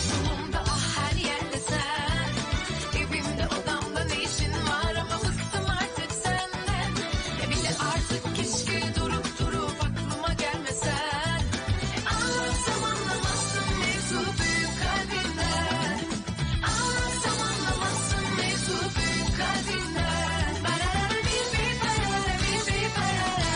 Kapımda ah her yerde sen. Evimde odamda ne işin var ama bıktım artık senden. Bile artık keşke durup durup aklıma gelmesen. Anlatsam anlamazsın mevzu büyük kalbinden. Anlatsam anlamazsın mevzu büyük kalbinden. Barara bir barara bir barara.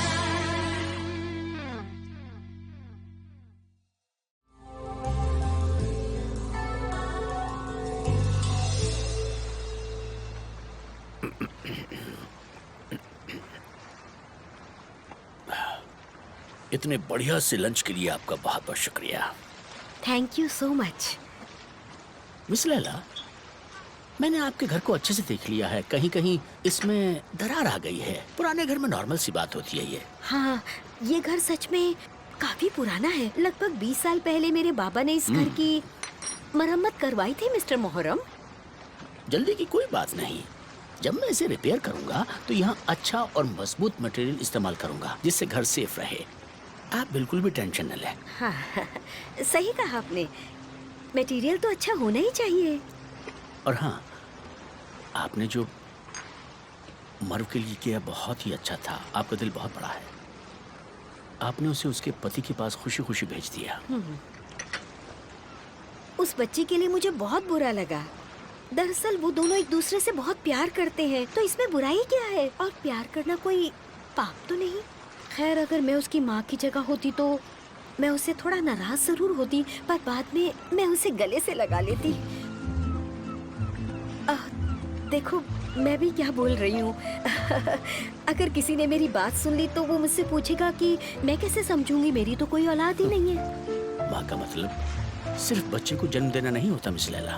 इतने बढ़िया से lunch के लिए आपका बहुत बहुत शुक्रिया। Thank you so much. Miss Laila, मैंने आपके घर को अच्छे से देख लिया है। कहीं कहीं इसमें दरार आ गई है। पुराने घर में नॉर्मल सी बात होती है ये। हाँ, ये घर सच में काफी पुराना है। लगभग 20 साल पहले मेरे बाबा ने इस घर की मरम्मत करवाई थी मिस्टर मोहर्रम। जल्दी की कोई बात नहीं। जब मैं इसे रिपेयर करूंगा तो यहाँ अच्छा और मजबूत मटेरियल इस्तेमाल करूंगा जिससे घर सेफ रहे। आप बिल्कुल भी टेंशन न लें। हाँ, सही कहा आपने। मटेरियल तो अच्छा होना ही चाहिए। और हाँ, आपने जो मरु के लिए किया बहुत ही अच्छा था। आपका दिल बहुत बड़ा है। आपने उसे उसके पति के पास खुशी खुशी भेज दिया। उस बच्ची के लिए मुझे बहुत बुरा लगा। दरअसल वो दोनों एक दूसरे से बहुत प्यार करते हैं, तो इसमें बुराई क्या है? और प्यार करना कोई पाप तो नहीं। खैर, अगर मैं उसकी माँ की जगह होती तो मैं उससे थोड़ा नाराज जरूर होती, पर बाद में मैं उसे गले से लगा लेती। देखो, मैं भी क्या बोल रही हूँ। अगर किसी ने मेरी बात सुन ली तो वो मुझसे पूछेगा कि मैं कैसे समझूंगी, मेरी तो कोई औलाद ही नहीं है। माँ का मतलब सिर्फ बच्चे को जन्म देना नहीं होता मिस लैला।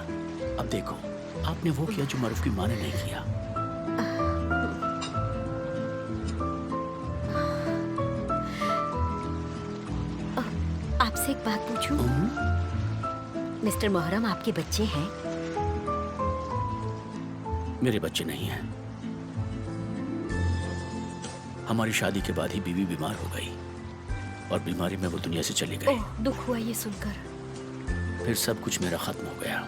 अब देखो, आपने वो किया जो मरूफ की माँ ने नहीं किया। आपसे एक बात पूछूं? मिस्टर मोहर्रम, आपके बच्चे हैं? मेरे बच्चे नहीं हैं। हमारी शादी के बाद ही बीवी बीमार हो गई और बीमारी में वो दुनिया से चली गई। ओह, दुख हुआ ये सुनकर। फिर सब कुछ मेरा खत्म हो गया।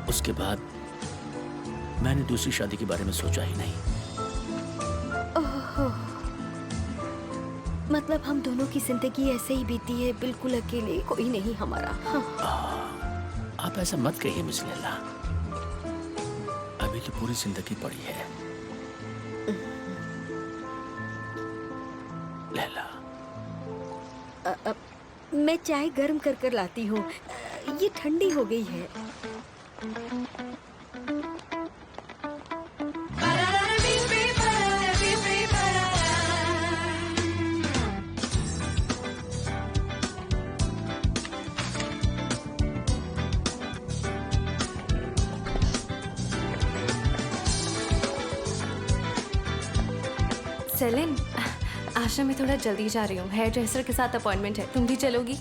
उसके बाद मैंने दूसरी शादी के बारे में सोचा ही नहीं। ओह, मतलब हम दोनों की जिंदगी ऐसे ही बीती है, बिल्कुल अकेले, कोई नहीं हमारा। हाँ। आप ऐसा मत कहिए मिस लैला। अभी तो पूरी जिंदगी पड़ी है। लैला, मैं चाय गर्म कर कर लाती हूँ। ये ठंडी हो गई है। सेलिन, आशा मैं थोड़ा जल्दी जा रही हूँ। हेयर ड्रेसर के साथ अपॉइंटमेंट है, तुम भी चलोगी?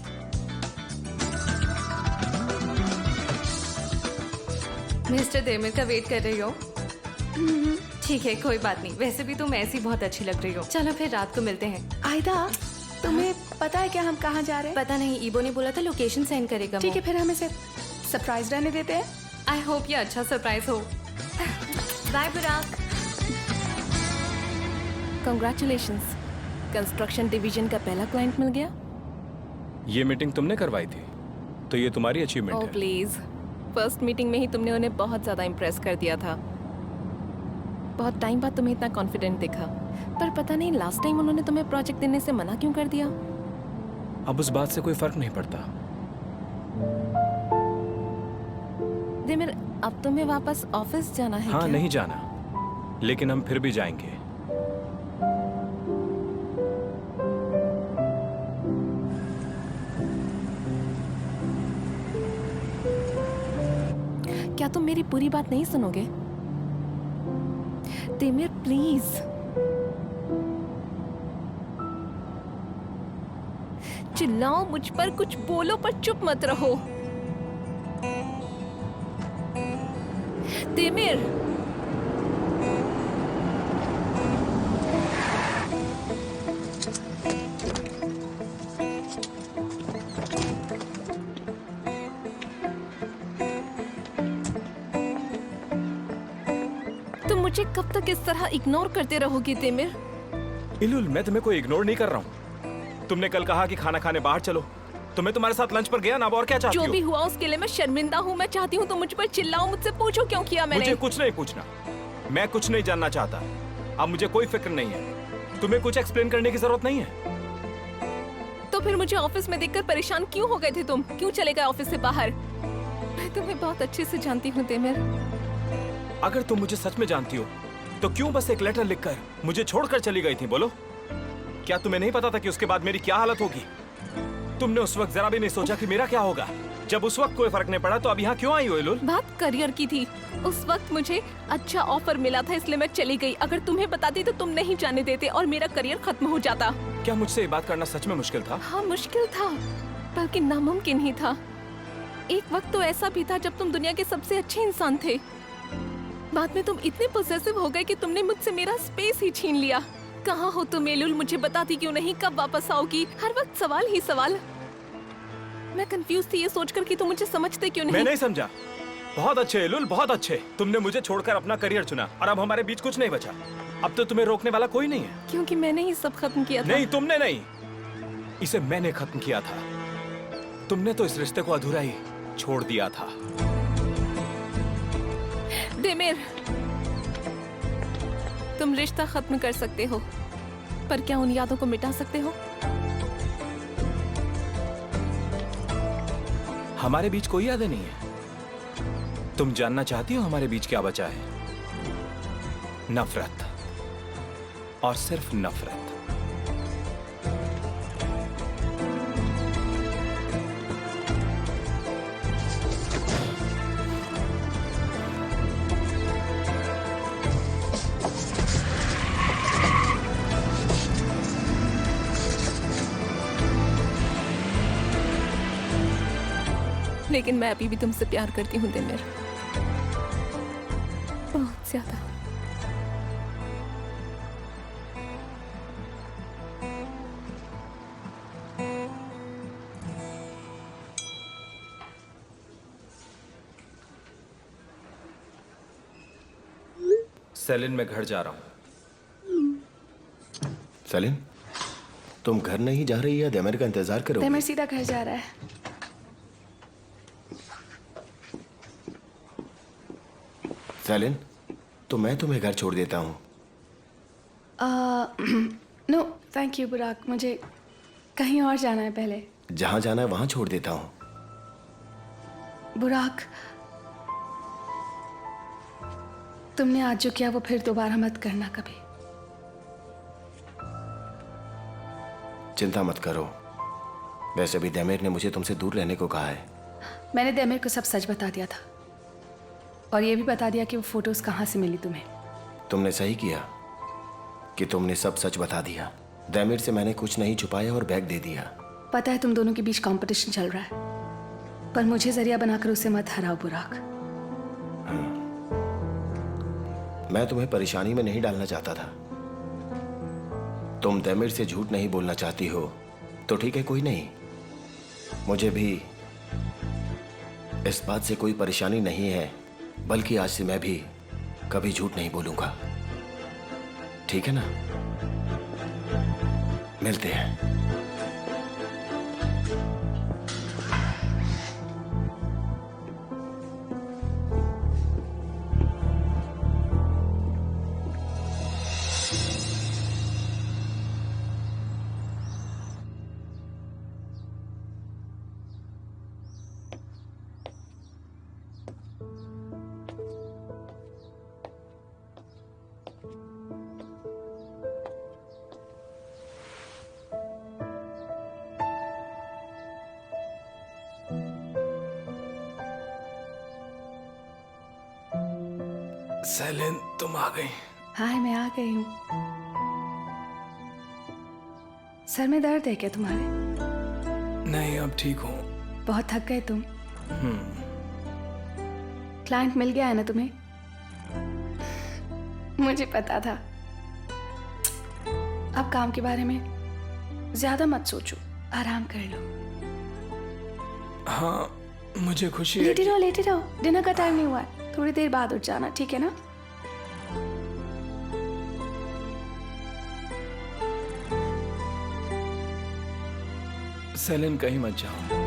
मिस्टर देमिर का वेट कर रही हो? ठीक है, कोई बात नहीं। वैसे भी तुम ऐसी बहुत अच्छी लग रही हो। चलो फिर रात को मिलते हैं। आयदा, तुम्हें पता है क्या हम कहाँ जा रहे हैं? पता नहीं, ईबो ने बोला था लोकेशन सेंड करेगा। ठीक है, फिर हम इसे सरप्राइज रहने देते हैं। आई होप ये अच्छा सरप्राइज हो। बाय बुराक। कंग्रेचुलेशंस, कंस्ट्रक्शन डिवीजन का पहला क्लाइंट मिल गया। ये मीटिंग तुमने करवाई थी, तो ये तुम्हारी अचीवमेंट है। प्लीज, फर्स्ट मीटिंग में ही तुमने उन्हें बहुत ज़्यादा इम्प्रेस कर दिया था। बहुत टाइम बाद तुम्हें इतना कॉन्फिडेंट दिखा, पर पता नहीं लास्ट टाइम उन्होंने तुम्हें प्रोजेक्ट देने से मना क्यों कर दिया। अब उस बात से कोई फर्क नहीं पड़ता। देमिर, अब तुम्हें वापस ऑफिस जाना है? हाँ, क्या? नहीं जाना, लेकिन हम फिर भी जाएंगे। क्या तुम मेरी पूरी बात नहीं सुनोगे? देमिर प्लीज, चिल्लाओ मुझ पर, कुछ बोलो पर चुप मत रहो। देमिर, मुझे कब तक इस तरह इग्नोर करते रहोगे तेमिर? इलुल, मैं तुम्हें कोई इग्नोर नहीं कर रहा हूँ। तुमने कल कहा कि खाना खाने बाहर चलो, तो मैं तुम्हारे साथ लंच पर गया ना। अब और क्या चाहती जो हो? भी हुआ उसके लिए मैं शर्मिंदा हूँ। मैं चाहती हूँ तो मुझ पर चिल्लाओ, मुझसे पूछो क्यों किया मैंने। मुझे कुछ नहीं पूछना, मैं कुछ नहीं जानना चाहता। अब मुझे कोई फिक्र नहीं है, तुम्हें कुछ एक्सप्लेन करने की जरूरत नहीं है। तो फिर मुझे ऑफिस में देखकर परेशान क्यों हो गए थे तुम? क्यों चले गए ऑफिस से बाहर? मैं तुम्हें बहुत अच्छे से जानती हूँ तेमिर। अगर तुम मुझे सच में जानती हो तो क्यों बस एक लेटर लिखकर मुझे छोड़कर चली गई थी? बोलो, क्या तुम्हें नहीं पता था कि उसके बाद मेरी क्या हालत होगी? तुमने उस वक्त जरा भी नहीं सोचा कि मेरा क्या होगा? जब उस वक्त कोई फर्क नहीं पड़ा तो अब यहाँ क्यों आई हो इलुल? बात करियर की थी। उस वक्त मुझे अच्छा ऑफर मिला था इसलिए मैं चली गई। अगर तुम्हें बताती तो तुम नहीं जाने देते और मेरा करियर खत्म हो जाता। क्या मुझसे ये बात करना सच में मुश्किल था? हाँ मुश्किल था, बल्कि नामुमकिन ही था। एक वक्त तो ऐसा भी था जब तुम दुनिया के सबसे अच्छे इंसान थे। बाद में तुम इतने पोसेसिव हो गए कि तुमने मुझसे मेरा स्पेस ही छीन लिया। कहाँ हो तुम एलुल? मुझे बताती क्यों नहीं? कब वापस आओगी? हर वक्त सवाल ही सवाल। मैं कंफ्यूज थी ये सोचकर कि तुम मुझे समझते क्यों नहीं। मैं नहीं समझा। बहुत अच्छे एलुल, बहुत अच्छे। तुमने मुझे छोड़कर अपना करियर चुना और अब हमारे बीच कुछ नहीं बचा। अब तो तुम्हें रोकने वाला कोई नहीं है। क्योंकि मैंने ही सब खत्म किया था। नहीं, तुमने नहीं, इसे मैंने खत्म किया था। तुमने तो इस रिश्ते को अधूरा ही छोड़ दिया था। देमिर, तुम रिश्ता खत्म कर सकते हो, पर क्या उन यादों को मिटा सकते हो? हमारे बीच कोई यादें नहीं है। तुम जानना चाहती हो हमारे बीच क्या बचा है? नफरत, और सिर्फ नफरत। लेकिन मैं अभी भी तुमसे प्यार करती हूँ देमिर, बहुत ज्यादा। सेलिन, मैं घर जा रहा हूँ। सेलिन, तुम घर नहीं जा रही या देमिर का इंतजार करोगी? देमिर सीधा घर जा रहा है। सेलिन, तो मैं तुम्हें घर छोड़ देता हूँ। नो थैंक यू बुराक, मुझे कहीं और जाना है पहले। जहाँ जाना है वहाँ छोड़ देता हूँ। बुराक, तुमने आज जो किया वो फिर दोबारा मत करना कभी। चिंता मत करो। वैसे भी देमिर ने मुझे तुमसे दूर रहने को कहा है। मैंने देमिर को सब सच बता दिया था और ये भी बता दिया कि वो फोटोज कहाँ से मिली तुम्हें। तुमने सही किया कि तुमने सब सच बता दिया। देमिर से मैंने कुछ नहीं छुपाया और बैग दे दिया। पता है तुम दोनों के बीच कंपटीशन चल रहा है, पर मुझे जरिया बनाकर उसे मत हराओ बुराक। मैं तुम्हें परेशानी में नहीं डालना चाहता था। तुम देमिर से झूठ नहीं बोलना चाहती हो तो ठीक है, कोई नहीं। मुझे भी इस बात से कोई परेशानी नहीं है, बल्कि आज से मैं भी कभी झूठ नहीं बोलूंगा। ठीक है ना? मिलते हैं। सेलिन, तुम आ गई। हाय, मैं आ गई हूँ। सर में दर्द है क्या तुम्हारे? नहीं, अब ठीक हूँ। बहुत थक गए तुम। क्लाइंट मिल गया है ना तुम्हें? मुझे पता था। अब काम के बारे में ज्यादा मत सोचो, आराम कर लो। हाँ, मुझे खुशी है लेटे रहो, लेटे रहो। डिनर का टाइम नहीं हुआ है, थोड़ी देर बाद उठ जाना, ठीक है ना? सेलिन कहीं मत जाओ।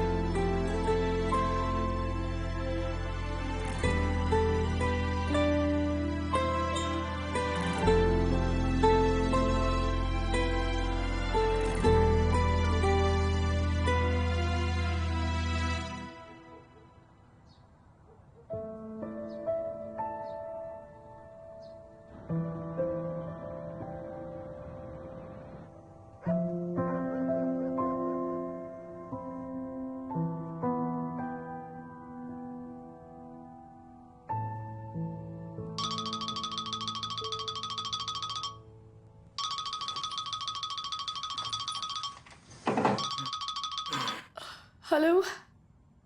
हेलो,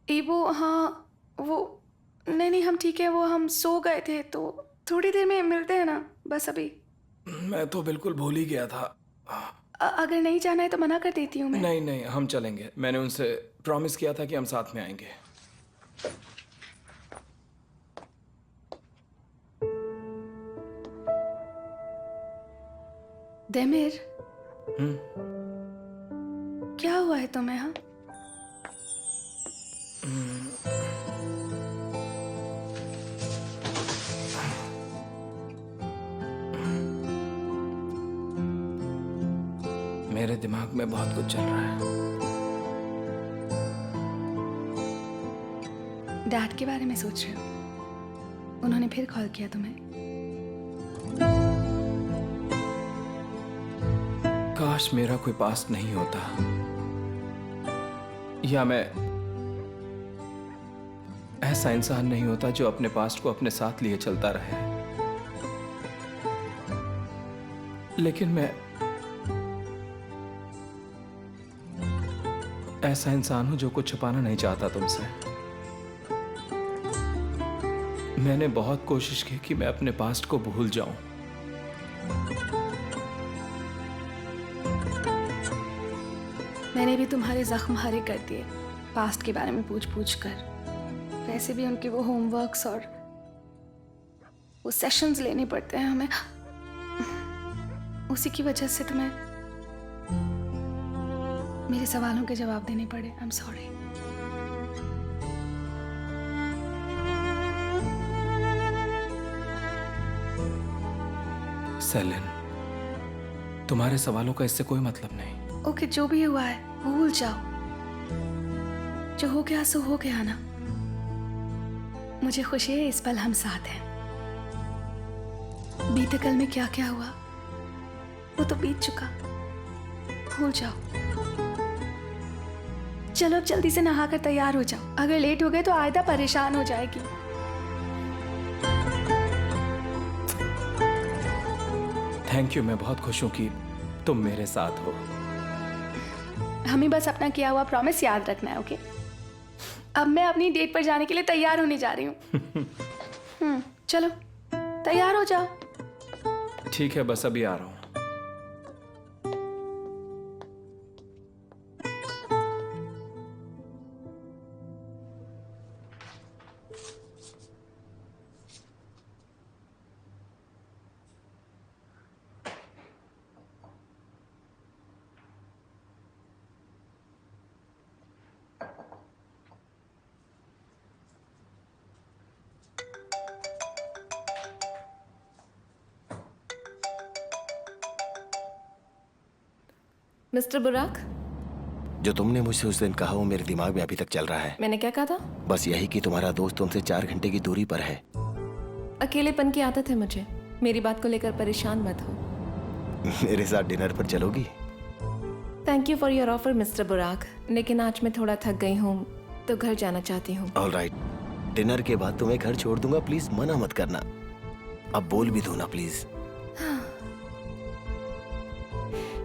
ये वो, हाँ वो, नहीं नहीं हम ठीक है, वो हम सो गए थे तो थोड़ी देर में मिलते हैं ना, बस अभी। मैं तो बिल्कुल भूल ही गया था। अगर नहीं जाना है तो मना कर देती हूँ मैं। नहीं नहीं, हम चलेंगे। मैंने उनसे प्रॉमिस किया था कि हम साथ में आएंगे। देमिर, क्या हुआ है तुम्हें? हाँ, मेरे दिमाग में बहुत कुछ चल रहा है। डैड के बारे में सोच रहे हो? उन्होंने फिर कॉल किया तुम्हें? काश मेरा कोई पास्ट नहीं होता, या मैं ऐसा इंसान नहीं होता जो अपने पास्ट को अपने साथ लिए चलता रहे। लेकिन मैं ऐसा इंसान हूं जो कुछ छुपाना नहीं चाहता तुमसे। मैंने बहुत कोशिश की कि मैं अपने पास्ट को भूल जाऊं, मैंने भी तुम्हारे जख्म हरे कर दिए पास्ट के बारे में पूछ पूछ कर। वैसे भी उनके वो होमवर्क्स और वो सेशंस लेने पड़ते हैं हमें, उसी की वजह से तुम्हें मेरे सवालों के जवाब देने पड़े। I am sorry. सेलिन, तुम्हारे सवालों का इससे कोई मतलब नहीं। ओके, जो भी हुआ है भूल जाओ। जो हो गया सो हो गया ना। मुझे खुशी है इस पल हम साथ हैं। बीते कल में क्या क्या हुआ वो तो बीत चुका, भूल जाओ। चलो अब जल्दी से नहाकर तैयार हो जाओ, अगर लेट हो गए तो आयदा परेशान हो जाएगी। थैंक यू, मैं बहुत खुश हूं कि तुम मेरे साथ हो। हमें बस अपना किया हुआ प्रॉमिस याद रखना है, ओके? अब मैं अपनी डेट पर जाने के लिए तैयार होने जा रही हूँ। चलो तैयार हो जाओ। ठीक है, बस अभी आ रहा हूं। मिस्टर बुराक, जो तुमने मुझसे उस दिन कहा वो मेरे दिमाग में अभी तक चल रहा है। मैंने क्या कहा था? बस यही कि तुम्हारा दोस्त तुमसे 4 घंटे की दूरी पर है। अकेलेपन की आदत है मुझे। मेरी बात को लेकर परेशान मत हो। मेरे साथ डिनर पर चलोगी? Thank you for your offer mister Burak, लेकिन आज मैं थोड़ा थक गई हूँ तो घर जाना चाहती हूँ। ऑलराइट, डिनर के बाद तुम्हें घर छोड़ दूंगा, प्लीज मना मत करना। अब बोल भी दो ना प्लीज।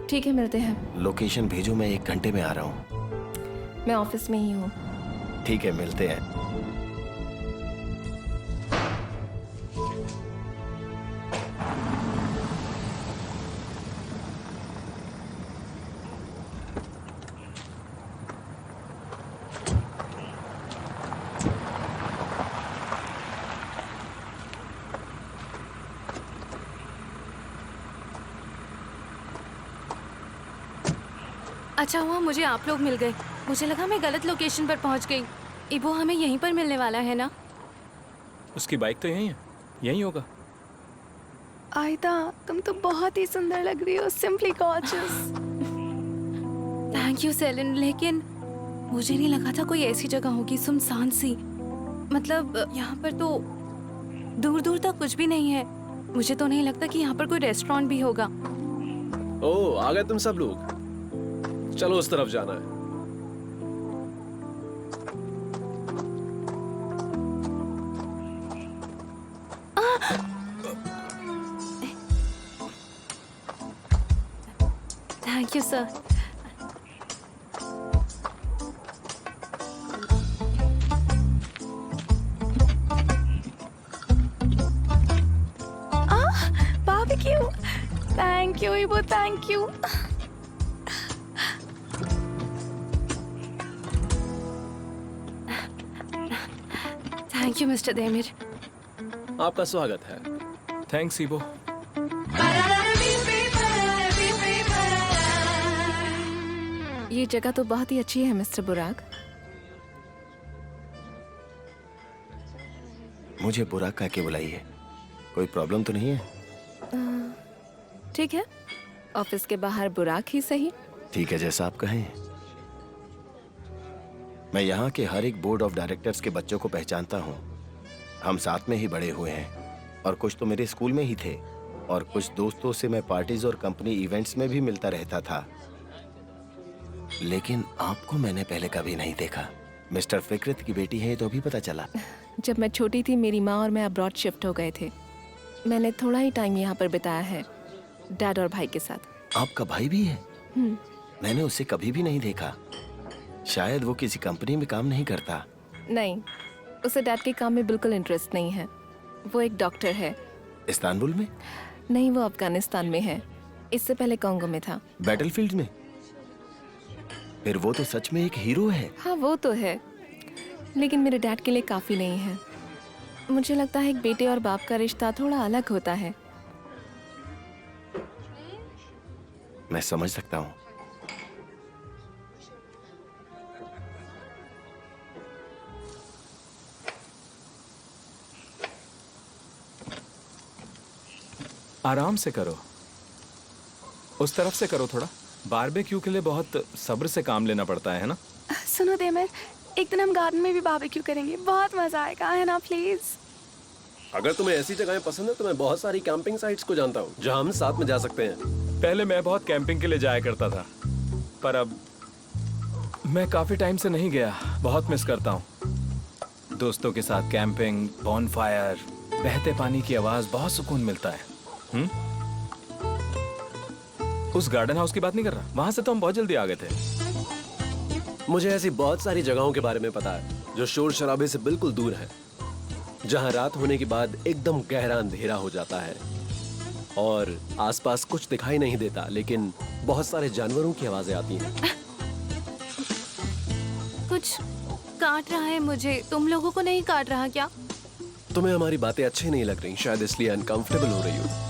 ठीक है, मिलते हैं। लोकेशन भेजो, मैं 1 घंटे में आ रहा हूँ। मैं ऑफिस में ही हूँ। ठीक है, मिलते हैं। अच्छा हुआ मुझे आप लोग मिल गए। मुझे लगा मैं गलत लोकेशन पर पहुंच गई। इबो हमें यहीं पर मिलने वाला है ना? उसकी बाइक तो यहीं है, यहीं होगा। आयदा, तुम तो बहुत ही सुंदर लग रही हो, simply gorgeous. Thank you Celine, लेकिन मुझे नहीं लगा था कोई ऐसी जगह होगी सुनसान सी। मतलब यहाँ पर तो दूर दूर तक कुछ भी नहीं है। मुझे तो नहीं लगता कि यहाँ पर कोई रेस्टोरेंट भी होगा। ओह, आ गए तुम सब लोग। चलो उस तरफ जाना है। Thank you sir. Barbecue, thank you Ibo, thank you. Thank you mister Demir. आपका स्वागत है। Thanks Ibo. ये जगह तो बहुत ही अच्छी है मिस्टर बुराक। मुझे बुरा कह के बुलाइए, कोई प्रॉब्लम तो नहीं है? ठीक है, ऑफिस के बाहर बुराक ही सही। ठीक है, जैसा आप कहें। मैं यहाँ के हर एक बोर्ड ऑफ डायरेक्टर्स के बच्चों को पहचानता हूँ। हम साथ में ही बड़े हुए हैं और कुछ तो मेरे स्कूल में ही थे और कुछ दोस्तों से मैं पार्टीज और कंपनी इवेंट्स में भी मिलता रहता था। लेकिन आपको मैंने पहले कभी नहीं देखा। मिस्टर फिक्रत की बेटी है, तो अभी पता चला। जब मैं छोटी थी मेरी माँ और मैं अब्रॉड शिफ्ट हो गए थे। मैंने थोड़ा ही टाइम यहाँ पर बिताया है डैड और भाई के साथ। आपका भाई भी है? मैंने उसे कभी भी नहीं देखा। शायद वो किसी कंपनी में काम नहीं करता। नहीं, उसे डैड के काम में बिल्कुल इंटरेस्ट नहीं है। वो एक डॉक्टर है। इस्तांबुल में? नहीं, वो अफगानिस्तान में है। इससे पहले कांगो में था। बैटलफील्ड में? फिर वो तो सच में एक हीरो है। हाँ, वो तो है, लेकिन मेरे डैड के लिए काफ़ी नहीं है। मुझे लगता है एक बेटे और बाप का रिश्ता थोड़ा अलग होता है। मैं समझ सकता हूँ। आराम से करो, उस तरफ से करो थोड़ा। बारबेक्यू के लिए बहुत सब्र से काम लेना पड़ता है ना? सुनो देमिर, एक दिन हम गार्डन में भी बारबेक्यू करेंगे, बहुत मजा आएगा, है ना? प्लीज। अगर तुम्हें ऐसी जगहें पसंद है तो मैं बहुत सारी कैंपिंग साइट्स को जानता हूँ जहाँ हम साथ में जा सकते हैं। पहले मैं बहुत कैंपिंग के लिए जाया करता था, पर अब मैं काफी टाइम से नहीं गया। बहुत मिस करता हूँ। दोस्तों के साथ कैंपिंग, बॉनफायर, बहते पानी की आवाज, बहुत सुकून मिलता है। उस गार्डन हाउस की बात नहीं कर रहा, वहां से तो हम बहुत जल्दी आ गए थे। मुझे ऐसी बहुत सारी जगहों के बारे में पता है जो शोर शराबे से बिल्कुल दूर है, जहाँ रात होने के बाद एकदम गहरा अंधेरा हो जाता है और आसपास कुछ दिखाई नहीं देता, लेकिन बहुत सारे जानवरों की आवाजें आती हैं। कुछ काट रहा है मुझे। तुम लोगों को नहीं काट रहा क्या? तुम्हें हमारी बातें अच्छी नहीं लग रही, शायद इसलिए अनकंफर्टेबल हो रही हो।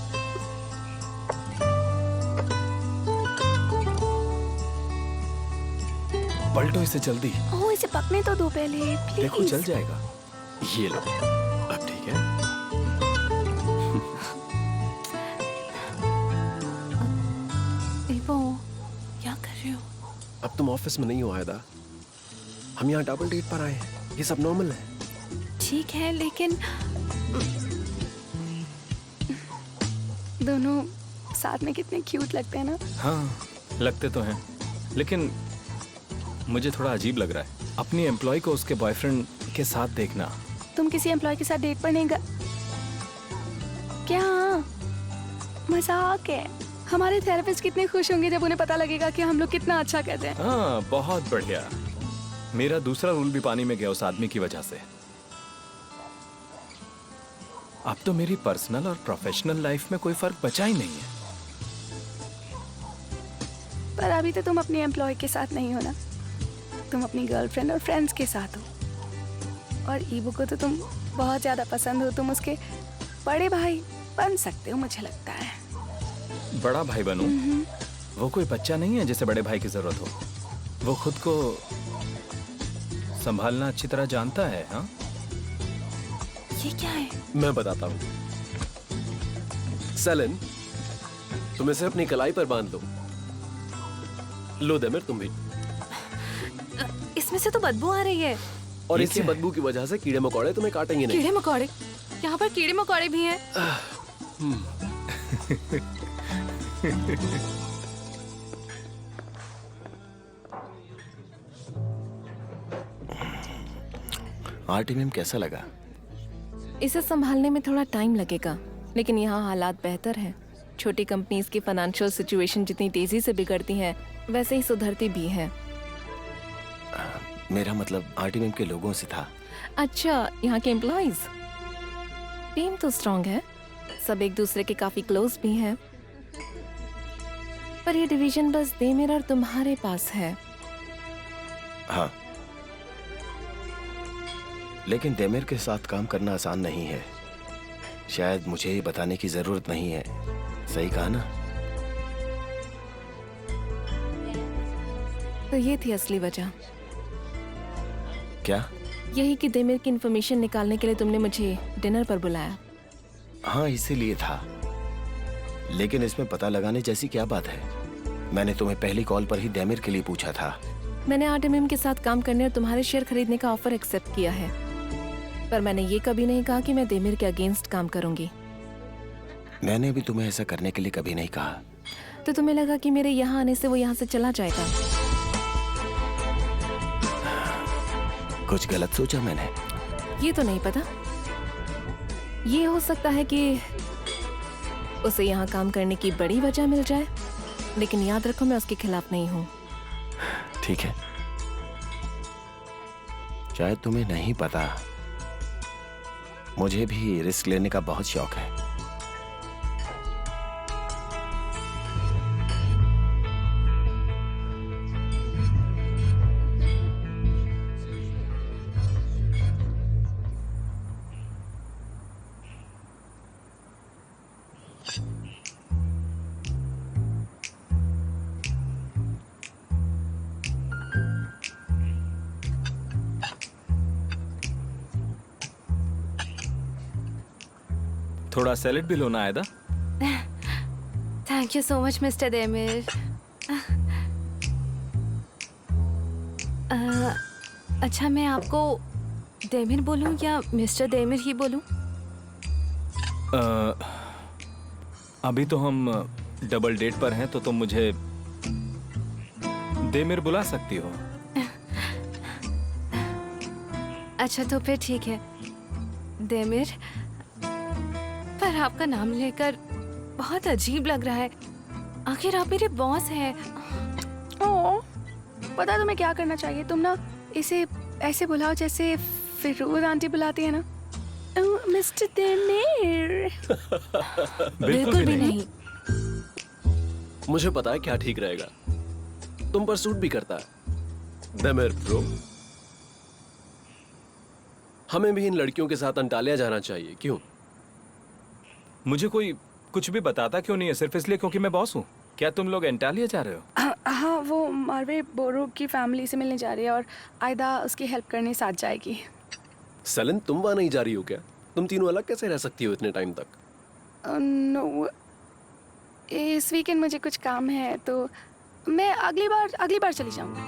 पलटो इसे जल्दी। ओह, इसे पकने तो दो पहले, प्लीज। देखो जल जाएगा। ये लो, अब ठीक है। इबो, क्या कर रहे हो? अब तुम ऑफिस में नहीं हो आयदा, हम यहाँ डबल डेट पर आए हैं, ये सब नॉर्मल है। ठीक है, लेकिन दोनों साथ में कितने क्यूट लगते हैं ना? हाँ, लगते तो हैं, लेकिन मुझे थोड़ा अजीब लग रहा है अपनी एम्प्लॉय को उसके बॉयफ्रेंड के साथ देखना। तुम किसी एम्प्लॉय के साथ डेट पर नहीं गए क्या? मजाक है। हमारे थेरेपिस्ट कितने खुश होंगे जब उन्हें पता लगेगा कि हम लोग कितना अच्छा करते हैं। हाँ, बहुत बढ़िया। मेरा दूसरा रूल भी पानी में गया उस आदमी की वजह से। अब तो मेरी पर्सनल और प्रोफेशनल लाइफ में कोई फर्क बचा ही नहीं है। पर अभी तो तुम अपनी एम्प्लॉय के साथ नहीं हो ना, तुम अपनी गर्लफ्रेंड और फ्रेंड्स के साथ हो। और ईबो को तो तुम बहुत ज्यादा पसंद हो, तुम उसके बड़े भाई बन सकते हो, मुझे लगता है। बड़ा भाई बनूं? वो कोई बच्चा नहीं है जिसे बड़े भाई की जरूरत हो। वो खुद को संभालना अच्छी तरह जानता है। हाँ, ये क्या है? मैं बताता हूँ। सेलन, तुम इसे अपनी कलाई पर बांध लो। लो देमिर, तुम भी। इसमें से तो बदबू आ रही है। और ये इसी क्या है? बदबू की वजह से कीड़े मकोड़े तुम्हें काटेंगे नहीं। कीड़े मकोड़े? यहाँ पर कीड़े मकोड़े भी हैं। आरटी मैम कैसा लगा? इसे संभालने में थोड़ा टाइम लगेगा, लेकिन यहाँ हालात बेहतर हैं। छोटी कंपनीज की फाइनेंशियल सिचुएशन जितनी तेजी से बिगड़ती हैं, वैसे ही सुधरती भी हैं। मेरा मतलब आरटी मैम के लोगों से था। अच्छा, यहाँ के एम्प्लॉइज? टीम तो स्ट्रांग है, सब एक दूसरे के काफी क्लोज भी हैं। पर ये डिवीजन बस देमिर और तुम्हारे पास है। हाँ, लेकिन देमिर के साथ काम करना आसान नहीं है। शायद मुझे ये बताने की जरूरत नहीं है। सही कहा ना? तो ये थी असली वजह, क्या? यही कि देमिर की इन्फॉर्मेशन निकालने के लिए तुमने मुझे डिनर पर बुलाया। हाँ, इसीलिए था। लेकिन इसमें पता लगाने जैसी क्या बात है? मैंने तुम्हें पहली कॉल पर ही देमिर के लिए पूछा था। मैंने आरटीएम के साथ काम करने और तुम्हारे शेयर खरीदने का ऑफर एक्सेप्ट किया है, पर मैंने ये कभी नहीं कहा कि मैं देमिर के अगेंस्ट काम करूंगी। मैंने भी तुम्हें ऐसा करने के लिए कभी नहीं कहा। तो तुम्हें लगा कि मेरे यहाँ आने से वो यहाँ से चला जाएगा? कुछ गलत सोचा मैंने? ये तो नहीं पता। ये हो सकता है कि उसे यहाँ काम करने की बड़ी वजह मिल जाए, लेकिन याद रखो मैं उसके खिलाफ नहीं हूँ। ठीक है, शायद तुम्हें नहीं पता, मुझे भी रिस्क लेने का बहुत शौक है। थोड़ा सैलेड भी लो ना Ayda. Thank you so much mister Demir. अच्छा, मैं आपको देमिर बोलूं या मिस्टर देमिर ही बोलूं? अभी तो हम डबल डेट पर हैं, तो तुम मुझे देमिर बुला सकती हो। अच्छा, तो फिर ठीक है देमिर। पर आपका नाम लेकर बहुत अजीब लग रहा है। आखिर आप मेरे बॉस हैं। ओ, पता तुम्हें क्या करना चाहिए? तुम ना इसे ऐसे बुलाओ जैसे फिरोज आंटी बुलाती है ना। मिस्टर देमिर। बिल्कुल भी नहीं। मुझे पता है क्या ठीक रहेगा। तुम पर सूट भी करता है देमिर ब्रो। हमें भी इन लड़कियों के साथ अंटालिया जाना चाहिए। क्यों? मुझे कोई कुछ भी बताता क्यों नहीं है? सिर्फ इसलिए क्योंकि मैं बॉस हूँ? क्या तुम लोग एंटालिया जा रहे हो? हाँ, वो मार्वे बोरो की फैमिली से मिलने जा रही है और आयदा उसकी हेल्प करने साथ जाएगी। सेलन, तुम वहां नहीं जा रही हो क्या? तुम तीनों अलग कैसे रह सकती हो इतने टाइम तक? नो, इस वीकेंड मुझे कुछ काम है, तो मैं अगली बार चली जाऊंगी।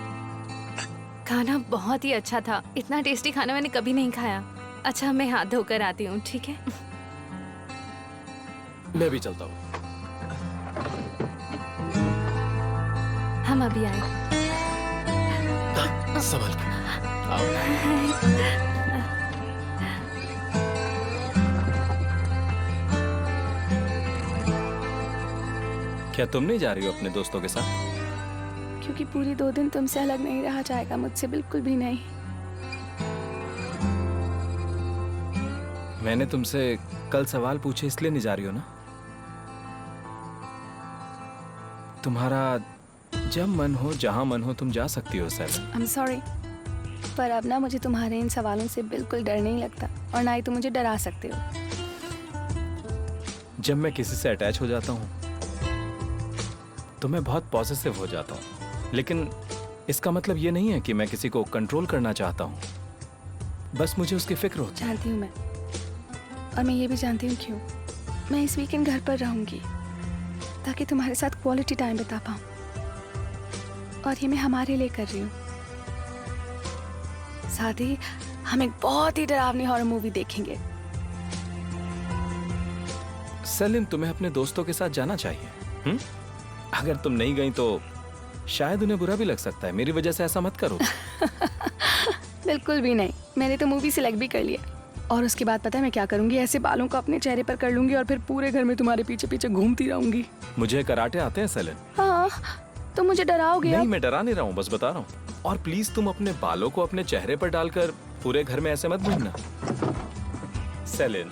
खाना बहुत ही अच्छा था। इतना टेस्टी खाना मैंने कभी नहीं खाया। अच्छा, मैं हाथ धोकर आती हूँ, ठीक है? मैं भी चलता हूँ। हम अभी आए। संभल के आओ। क्या तुम नहीं जा रही हो अपने दोस्तों के साथ? क्योंकि पूरी 2 दिन तुमसे अलग नहीं रहा जाएगा, मुझसे बिल्कुल भी नहीं। मैंने तुमसे कल सवाल पूछे इसलिए नहीं जा रही हो ना? तुम्हारा जब मन हो, जहां मन हो, तुम जा सकती हो सेलन। आई एम सॉरी, पर अब ना मुझे तुम्हारे इन सवालों से बिल्कुल डर नहीं लगता, और ना ही तुम मुझे डरा सकते हो। जब मैं किसी से अटैच हो जाता हूँ तो मैं बहुत पॉसेसिव हो जाता हूँ, लेकिन इसका मतलब ये नहीं है कि मैं किसी को कंट्रोल करना चाहता हूँ, बस मुझे उसकी फिक्र होती है। जानती हूँ मैं, और मैं ये भी जानती हूँ क्यों। मैं इस वीकेंड घर पर रहूंगी ताकि तुम्हारे साथ क्वालिटी टाइम बिता पाऊँ, और ये मैं हमारे लिए कर रही हूँ। साथ ही हम एक बहुत ही डरावनी हॉरर मूवी देखेंगे। सेलिन, तुम्हें अपने दोस्तों के साथ जाना चाहिए। अगर तुम नहीं गई तो शायद उन्हें बुरा भी लग सकता है। मेरी वजह से ऐसा मत करो। बिल्कुल भी नहीं, मैंने तो मूवी सिलेक्ट भी कर लिया। और उसके बाद पता है मैं क्या करूंगी? ऐसे बालों को अपने चेहरे पर कर लूंगी और फिर पूरे घर में तुम्हारे पीछे पीछे घूमती रहूंगी। मुझे कराटे आते हैं सेलिन। हाँ, तो मुझे डराओगे? नहीं, अब? मैं डरा नहीं रहा हूँ, बस बता रहा हूँ। और प्लीज तुम अपने बालों को अपने चेहरे पर डालकर पूरे घर में ऐसे मत घूमना सेलिन।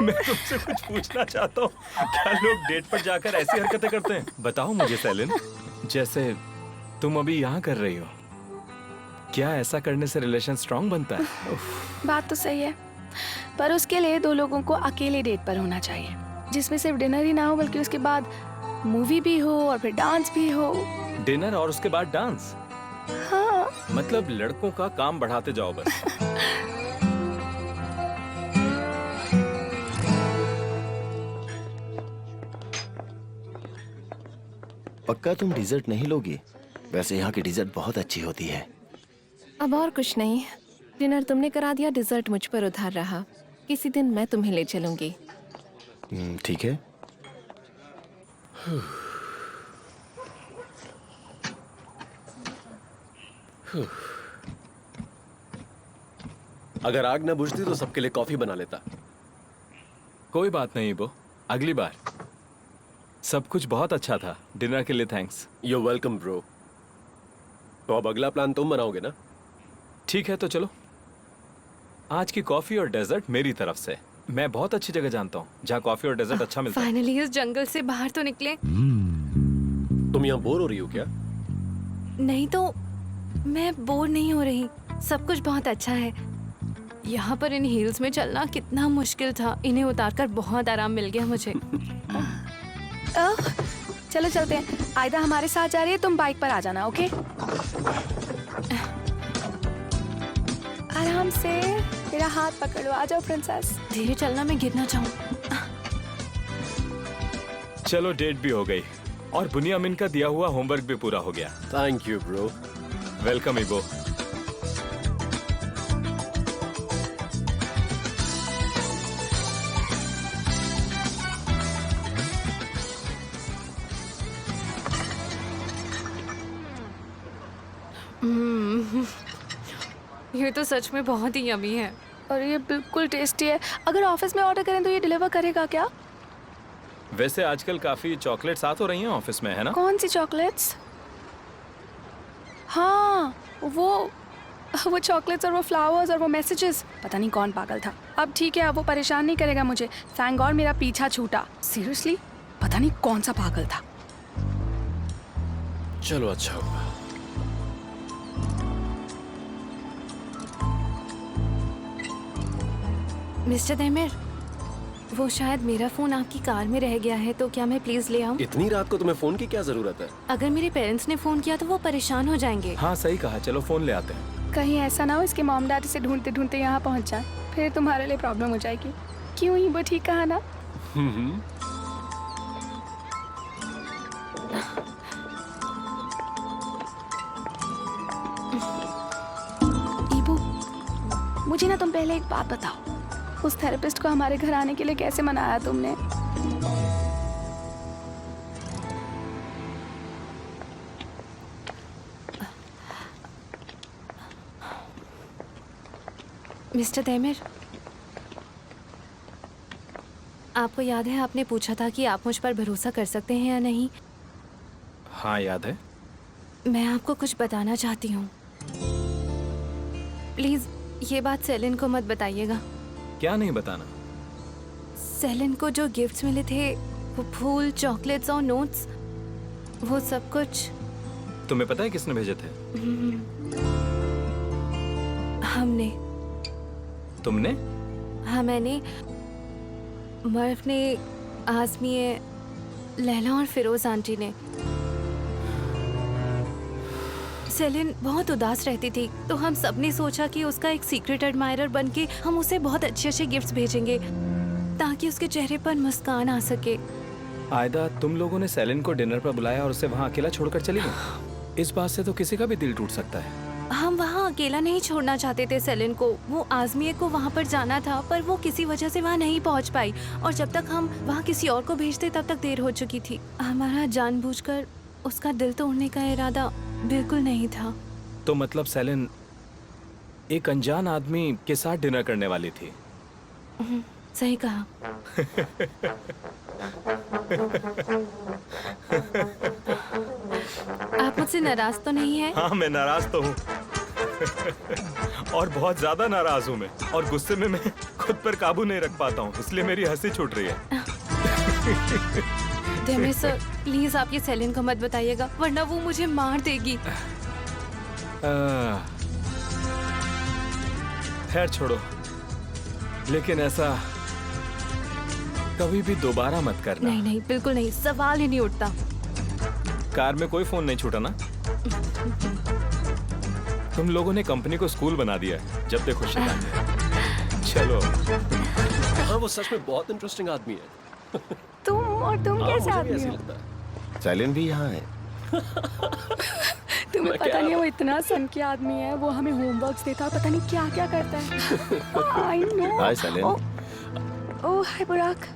मैं तुमसे कुछ पूछना चाहता हूँ, क्या लोग डेट पर जाकर ऐसी हरकतें करते हैं? बताओ मुझे सेलिन, जैसे तुम अभी यहाँ कर रही हो, क्या ऐसा करने से रिलेशन स्ट्रांग बनता है? बात तो सही है, पर उसके लिए दो लोगों को अकेले डेट पर होना चाहिए, जिसमें सिर्फ डिनर ही ना हो बल्कि उसके बाद मूवी भी हो और फिर डांस भी हो। डिनर और उसके बाद डांस? हाँ। मतलब लड़कों का काम बढ़ाते जाओ बस। पक्का तुम डिजर्ट नहीं लोगी? वैसे यहाँ की डिजर्ट बहुत अच्छी होती है। अब और कुछ नहीं, डिनर तुमने करा दिया, डिजर्ट मुझ पर उधार रहा। किसी दिन मैं तुम्हें ले चलूंगी। ठीक है। अगर आग न बुझती तो सबके लिए कॉफी बना लेता। कोई बात नहीं वो, अगली बार। सब कुछ बहुत अच्छा था। डिनर के लिए थैंक्स। You welcome bro. तो अब अगला प्लान तुम बनाओगे ना? ठीक है तो चलो। आज की कॉफी और डेजर्ट मेरी तरफ से। मैं बहुत अच्छी जगह जानता हूँ जहाँ कॉफी और डेजर्ट अच्छा मिलता है। फाइनली इस जंगल से बाहर तो निकले। तुम यहाँ बोर हो रही हो क्या? नहीं तो मैं बोर नहीं हो रही, सब कुछ बहुत अच्छा है। यहाँ पर इन हील्स में चलना कितना मुश्किल था, इन्हें उतारकर बहुत आराम मिल गया मुझे। चलो चलते हैं। आयदा हमारे साथ जा रही है, तुम बाइक पर आ जाना। ओके? आराम से, मेरा हाथ पकड़ लो। आ जाओ प्रिंसेस। धीरे चलना, मैं गिर ना जाऊं। चलो डेट भी हो गई और बुनियामिन का दिया हुआ होमवर्क भी पूरा हो गया। Thank you bro. वेलकम इबो। ये तो सच में बहुत ही यमी है। और ये बिल्कुल टेस्टी है। अगर ऑफिस में ऑर्डर करें तो ये डिलीवर करेगा क्या? वैसे आजकल काफी चॉकलेट्स आ तो रही हैं ऑफिस में, है ना? कौन सी चॉकलेट्स? हाँ, वो चॉकलेट्स और वो फ्लावर्स और वो मैसेजेस। पता नहीं कौन पागल था। अब ठीक है, अब वो परेशान नहीं करेगा मुझे। थैंक गॉड मेरा पीछा छूटा। सीरियसली पता नहीं कौन सा पागल था। चलो अच्छा हुआ। मिस्टर तैमिर, वो शायद मेरा फोन आपकी कार में रह गया है, तो क्या मैं प्लीज ले आऊं? इतनी रात को तुम्हें फोन की क्या जरूरत है? अगर मेरे पेरेंट्स ने फोन किया तो वो परेशान हो जाएंगे। हाँ सही कहा, चलो फोन ले आते हैं। कहीं ऐसा ना हो इसके मॉम डैड से ढूंढते ढूंढते यहाँ पहुँच जाए, फिर तुम्हारे लिए प्रॉब्लम हो जाएगी। क्यों ही वो ठीक कहा ना? ईबू, मुझे ना तुम पहले एक बात बताओ, उस थेरेपिस्ट को हमारे घर आने के लिए कैसे मनाया तुमने? मिस्टर तैमिर, आपको याद है आपने पूछा था कि आप मुझ पर भरोसा कर सकते हैं या नहीं? हाँ याद है। मैं आपको कुछ बताना चाहती हूँ। प्लीज ये बात सेलिन को मत बताइएगा। क्या नहीं बताना? सेलिन को जो गिफ्ट्स मिले थे, वो फूल, चॉकलेट्स और नोट्स, वो सब कुछ तुम्हें पता है किसने भेजे थे? हमने। तुमने? हाँ मैंने। मर्फ ने, आज़मी, लैला और फिरोज आंटी ने। सेलिन बहुत उदास रहती थी तो हम सबने सोचा कि उसका एक सीक्रेट एडमायरर बनके हम उसे बहुत अच्छे अच्छे गिफ्ट्स भेजेंगे ताकि उसके चेहरे पर मुस्कान आ सके। आयदा, तुम लोगों ने सेलिन को डिनर पर बुलाया और उसे वहाँ अकेला छोड़कर चली गई। इस बात से तो किसी का भी दिल टूट सकता है। हम वहाँ अकेला नहीं छोड़ना चाहते थे सेलिन को। वो आज़मी को वहाँ पर जाना था पर वो किसी वजह से वहाँ नहीं पहुँच पाई और जब तक हम वहाँ किसी और को भेजते तब तक देर हो चुकी थी। हमारा जानबूझकर उसका दिल तोड़ने का इरादा बिल्कुल नहीं था। तो मतलब सेलिन एक अनजान आदमी के साथ डिनर करने वाली थी। सही कहा। आप मुझसे नाराज तो नहीं है? हाँ, मैं नाराज तो हूँ। और बहुत ज्यादा नाराज हूँ मैं, और गुस्से में मैं खुद पर काबू नहीं रख पाता हूँ, इसलिए मेरी हंसी छूट रही है। डेमिस सर, प्लीज आप ये सेलिन को मत बताइएगा वरना वो मुझे मार देगी। खैर छोड़ो, लेकिन ऐसा कभी भी दोबारा मत करना। नहीं नहीं, बिल्कुल नहीं, सवाल ही नहीं उठता। कार में कोई फोन नहीं छूटा ना? तुम लोगों ने कंपनी को स्कूल बना दिया है, जब देखो शिकायत। चलो। हाँ, वो सच में बहुत इंटरेस्टिंग आदमी है। तुम हाँ, कैसे मुझे भी आदमी ऐसे हो? लगता है। सेलिन भी यहाँ है। तुम्हें मैं पता क्या नहीं वो इतना सन के आदमी है, वो हमें होमवर्क्स देता है, पता नहीं क्या क्या करता है। I know. Hi salient. ओह हाय बुराक,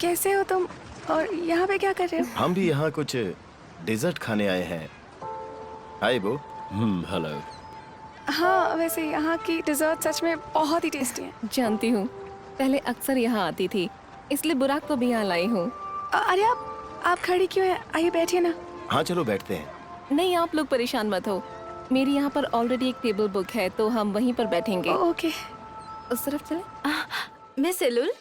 कैसे हो तुम? और यहाँ पे क्या कर रहे हो? हम भी यहाँ कुछ डेजर्ट खाने आए हैं। हाय बो। हेलो। हाँ, वैसे यहाँ की डिजर्ट सच में बहुत ही टेस्टी है। जानती हूँ, पहले अक्सर यहाँ आती थी, इसलिए बुराक को भी यहाँ लाई हूँ। अरे आप खड़ी क्यों हैं? आइए बैठिए ना। हाँ चलो बैठते हैं। नहीं, आप लोग परेशान मत हो, मेरी यहाँ पर ऑलरेडी एक टेबल बुक है तो हम वहीं पर बैठेंगे। ओके। उस तरफ चले। मिस सेलुल,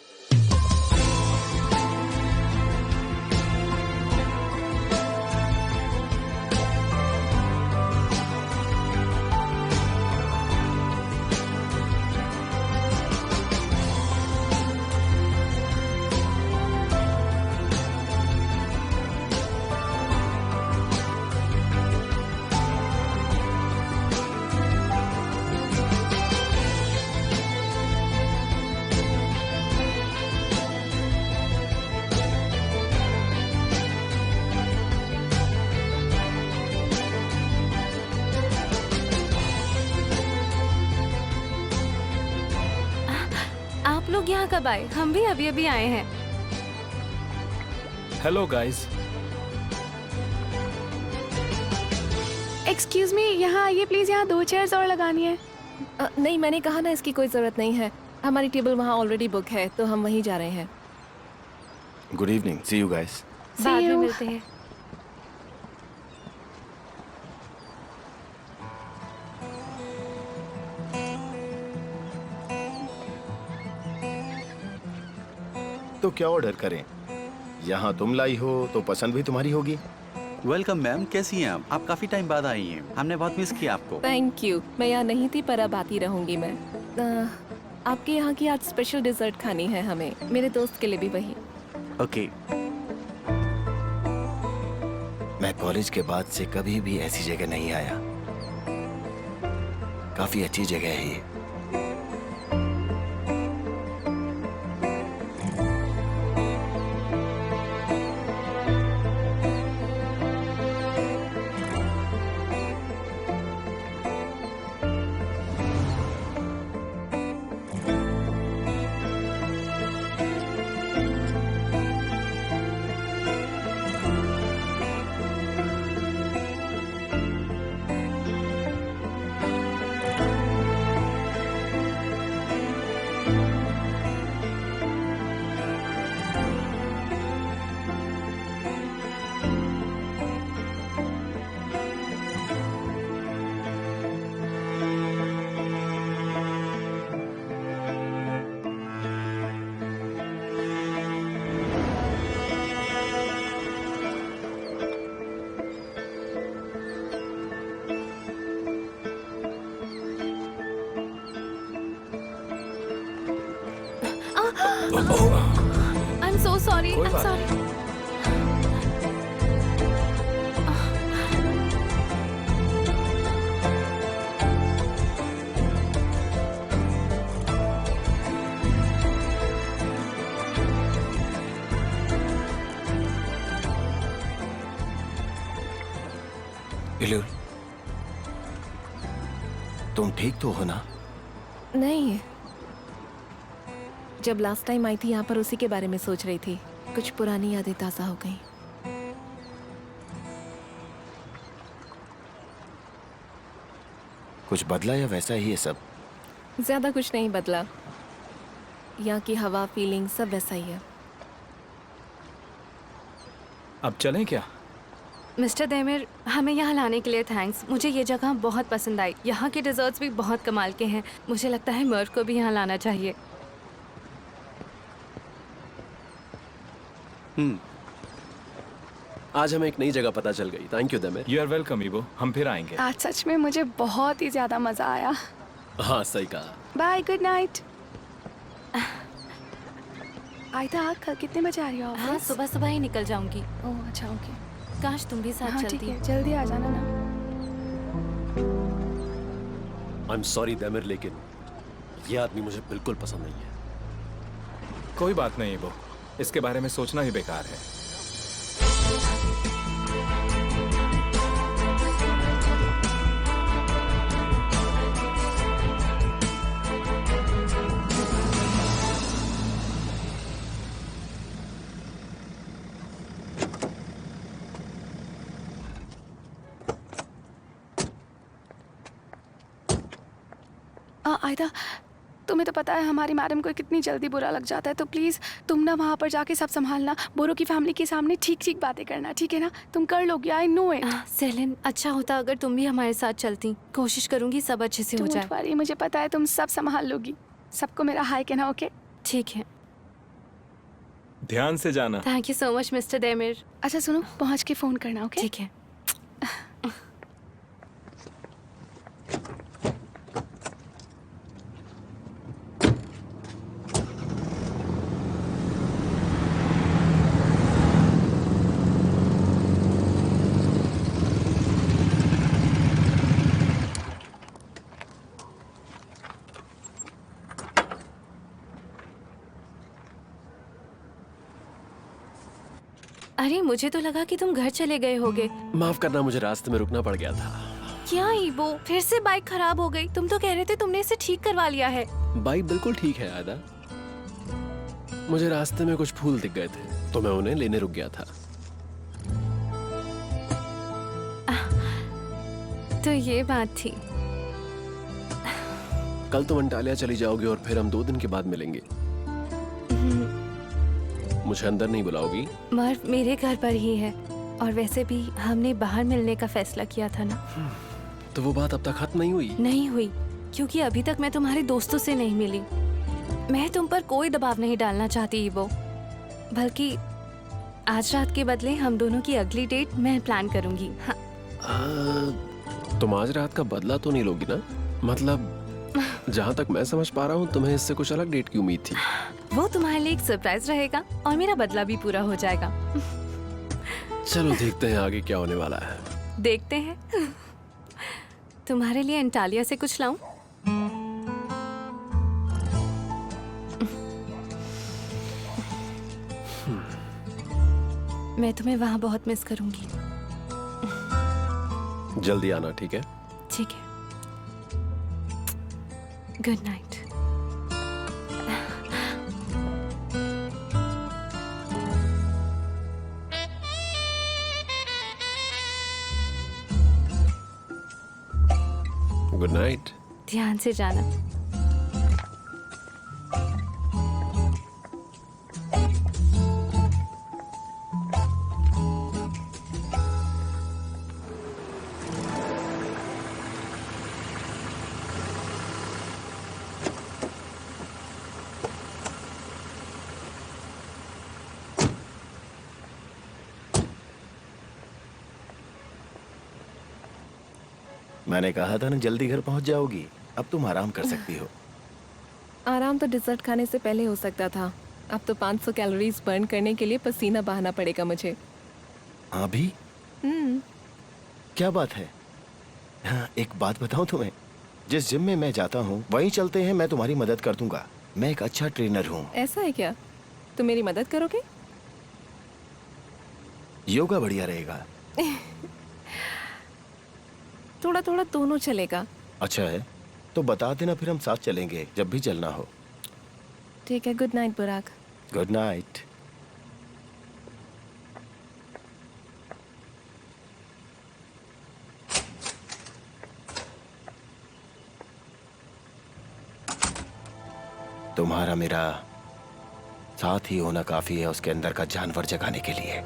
आप लोग यहाँ कब आए? हम भी अभी अभी आए हैं। Hello guys. एक्सक्यूज मी, यहाँ आइए प्लीज, यहाँ 2 चेयर्स और लगानी है। नहीं, मैंने कहा ना इसकी कोई जरूरत नहीं है, हमारी टेबल वहाँ ऑलरेडी बुक है तो हम वहीं जा रहे हैं। Good evening, see you guys. बाद में you. मिलते हैं। तो क्या ऑर्डर करें? यहाँ तुम लाई हो तो पसंद भी तुम्हारी होगी। वेलकम मैम, कैसी हैं आप काफी टाइम बाद आई हैं, हमने बहुत मिस किया आपको। थैंक यू, मैं यहाँ नहीं थी पर अब आती रहूंगी मैं। आपके यहाँ की आज स्पेशल डिजर्ट खानी है हमें, मेरे दोस्त के लिए भी वही। ओके। मैं कॉलेज के बाद से कभी भी ऐसी जगह नहीं आया। काफी अच्छी जगह है ये। सॉरी, कोई I'm बात sorry. इल्लू, तुम ठीक तो हो ना? नहीं, जब लास्ट टाइम आई थी यहाँ पर उसी के बारे में सोच रही थी। कुछ पुरानी यादें ताज़ा हो गई। कुछ बदला या वैसा ही है सब? ज्यादा कुछ नहीं बदला। यहाँ की हवा, फीलिंग सब वैसा ही है। अब चलें क्या? मिस्टर देमिर, हमें यहाँ लाने के लिए थैंक्स। मुझे ये जगह बहुत पसंद आई। यहाँ के डिजर्ट्स भी बहुत कमाल के हैं। मुझे लगता है मर्व को भी यहाँ लाना चाहिए। आज हमें एक नई जगह पता चल गई। Thank you Demir. You are welcome Ibo, हम फिर आएंगे। आज सच में मुझे बहुत ही ज्यादा मजा आया। हाँ सही कहा। Bye, good night. आयदा, कल कितने बजे आ रही हो हाँ, ऑफिस? सुबह सुबह ही निकल जाऊंगी। ओह अच्छा, ओके। काश तुम भी साथ हाँ ठीक चलती। है, जल्दी आ जाना ना। आई एम सॉरी देमिर, लेकिन ये आदमी मुझे बिल्कुल पसंद नहीं है। कोई बात नहीं ईवो, इसके बारे में सोचना ही बेकार है। आयदा, तुम्हें तो पता है हमारी मैडम को कितनी जल्दी बुरा लग जाता है, तो प्लीज़ तुम ना वहाँ पर जाके सब संभालना। बोरो की फैमिली के सामने ठीक ठीक बातें करना, ठीक है ना? तुम कर लोगी, आई नो इट। सेलिन, अच्छा होता अगर तुम भी हमारे साथ चलती। कोशिश करूंगी सब अच्छे से हो जाए। डोंट वरी, मुझे पता है तुम सब संभाल लोगी। सबको मेरा हाय कहना, ओके? ठीक है। ध्यान से जाना। Thank you so much mister Demir. अच्छा सुनो, पहुँच के फ़ोन करना, ओके? ठीक है। अरे मुझे तो लगा कि तुम घर चले गए होगे। माफ करना, मुझे रास्ते में रुकना पड़ गया था। क्या ईवो, फिर से बाइक खराब हो गई? तुम तो कह रहे थे तुमने इसे ठीक करवा लिया है। बाइक बिल्कुल ठीक है आयदा। मुझे रास्ते में कुछ फूल दिख गए थे तो मैं उन्हें लेने रुक गया था। तो ये बात थी। कल तुम अंटालिया चली जाओगी और फिर हम 2 दिन के बाद मिलेंगे। मुझे अंदर नहीं बुलाओगी? मर्व मेरे घर पर ही है, और वैसे भी हमने बाहर मिलने का फैसला किया था ना। तो वो बात अब तक खत्म नहीं हुई? नहीं हुई, क्योंकि अभी तक मैं तुम्हारे दोस्तों से नहीं मिली। मैं तुम पर कोई दबाव नहीं डालना चाहती ईवो, बल्कि आज रात के बदले हम दोनों की अगली डेट मैं प्लान करूंगी। हाँ। तुम आज रात का बदला तो नहीं लोगी ना? मतलब जहाँ तक मैं समझ पा रहा हूँ तुम्हें इससे कुछ अलग डेट की उम्मीद थी। वो तुम्हारे लिए एक सरप्राइज रहेगा और मेरा बदला भी पूरा हो जाएगा। चलो देखते हैं आगे क्या होने वाला है। देखते हैं। तुम्हारे लिए अंटालिया से कुछ लाऊं? मैं तुम्हें वहां बहुत मिस करूंगी। जल्दी आना, ठीक है? ठीक है। Good night. Good night. ध्यान से जाना। मैंने कहा था ना जल्दी घर पहुंच जाओगी। अब तुम आराम कर सकती हो। आराम तो डिजर्ट खाने से पहले हो सकता था, अब तो 500 कैलोरीज बर्न करने के लिए पसीना बहाना पड़ेगा मुझे। अभी? क्या बात है? हाँ, एक बात बताऊं तुम्हें, जिस जिम में मैं जाता हूँ वहीं चलते हैं, मैं तुम्हारी मदद कर दूंगा। मैं एक अच्छा ट्रेनर हूँ। ऐसा है क्या? तुम मेरी मदद करोगे? योगा बढ़िया रहेगा। थोड़ा थोड़ा दोनों चलेगा। अच्छा है, तो बता देना, फिर हम साथ चलेंगे जब भी चलना हो। ठीक है, गुड नाइट बुराक। Good night. तुम्हारा मेरा साथ ही होना काफी है उसके अंदर का जानवर जगाने के लिए।